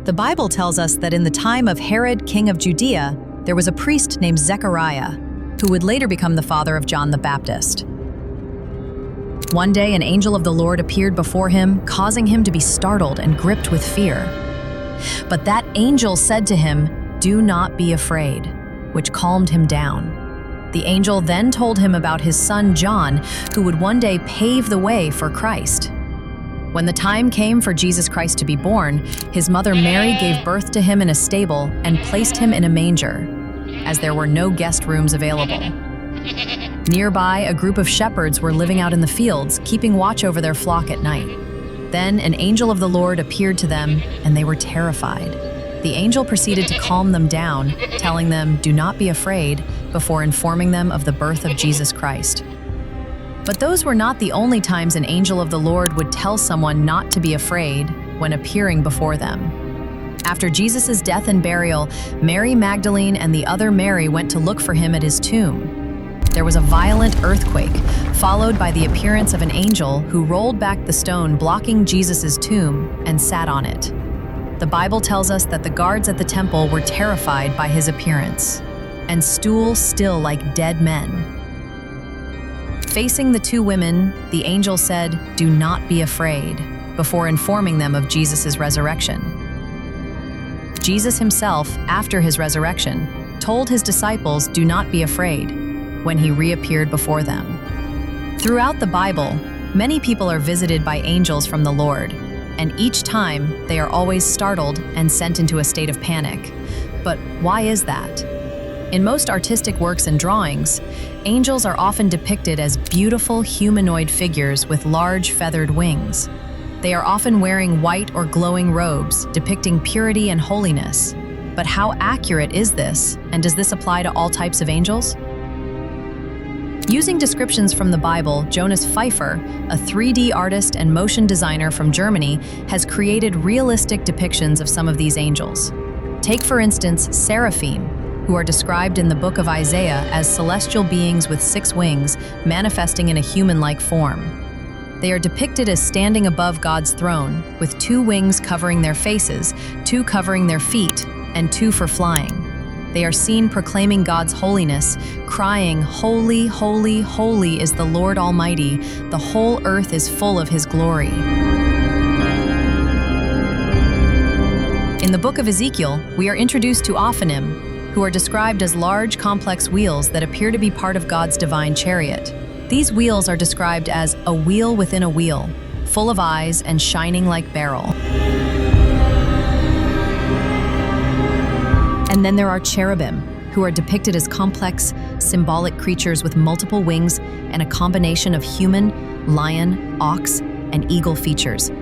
The Bible tells us that in the time of Herod, king of Judea, there was a priest named Zechariah, who would later become the father of John the Baptist. One day, an angel of the Lord appeared before him, causing him to be startled and gripped with fear. But that angel said to him, "Do not be afraid," which calmed him down. The angel then told him about his son John, who would one day pave the way for Christ. When the time came for Jesus Christ to be born, his mother Mary gave birth to him in a stable and placed him in a manger, as there were no guest rooms available. Nearby, a group of shepherds were living out in the fields, keeping watch over their flock at night. Then an angel of the Lord appeared to them, and they were terrified. The angel proceeded to calm them down, telling them, "Do not be afraid," before informing them of the birth of Jesus Christ. But those were not the only times an angel of the Lord would tell someone not to be afraid when appearing before them. After Jesus' death and burial, Mary Magdalene and the other Mary went to look for him at his tomb. There was a violent earthquake, followed by the appearance of an angel who rolled back the stone blocking Jesus' tomb and sat on it. The Bible tells us that the guards at the temple were terrified by his appearance and stood still like dead men. Facing the two women, the angel said, "Do not be afraid," before informing them of Jesus' resurrection. Jesus himself, after his resurrection, told his disciples, "Do not be afraid," when he reappeared before them. Throughout the Bible, many people are visited by angels from the Lord, and each time they are always startled and sent into a state of panic. But why is that? In most artistic works and drawings, angels are often depicted as beautiful humanoid figures with large feathered wings. They are often wearing white or glowing robes, depicting purity and holiness. But how accurate is this, and does this apply to all types of angels? Using descriptions from the Bible, Jonas Pfeiffer, a 3D artist and motion designer from Germany, has created realistic depictions of some of these angels. Take, for instance, seraphim, who are described in the book of Isaiah as celestial beings with 6 wings, manifesting in a human-like form. They are depicted as standing above God's throne, with 2 wings covering their faces, 2 covering their feet, and 2 for flying. They are seen proclaiming God's holiness, crying, "Holy, holy, holy is the Lord Almighty. The whole earth is full of his glory." In the book of Ezekiel, we are introduced to Ophanim, who are described as large, complex wheels that appear to be part of God's divine chariot. These wheels are described as a wheel within a wheel, full of eyes and shining like beryl. And then there are cherubim, who are depicted as complex, symbolic creatures with multiple wings and a combination of human, lion, ox, and eagle features.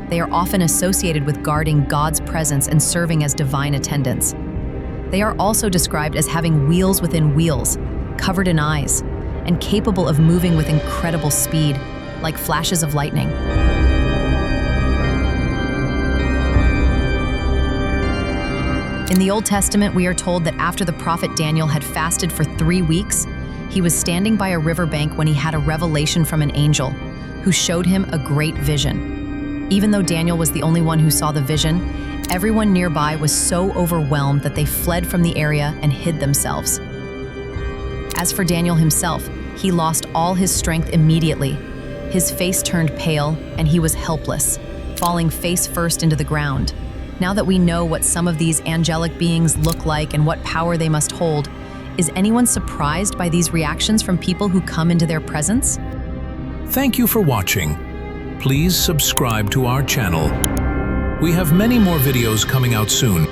They are often associated with guarding God's presence and serving as divine attendants. They are also described as having wheels within wheels, covered in eyes, and capable of moving with incredible speed, like flashes of lightning. In the Old Testament, we are told that after the prophet Daniel had fasted for 3 weeks, he was standing by a riverbank when he had a revelation from an angel who showed him a great vision. Even though Daniel was the only one who saw the vision, everyone nearby was so overwhelmed that they fled from the area and hid themselves. As for Daniel himself, he lost all his strength immediately. His face turned pale, and he was helpless, falling face first into the ground. Now that we know what some of these angelic beings look like and what power they must hold, is anyone surprised by these reactions from people who come into their presence? Thank you for watching. Please subscribe to our channel. We have many more videos coming out soon.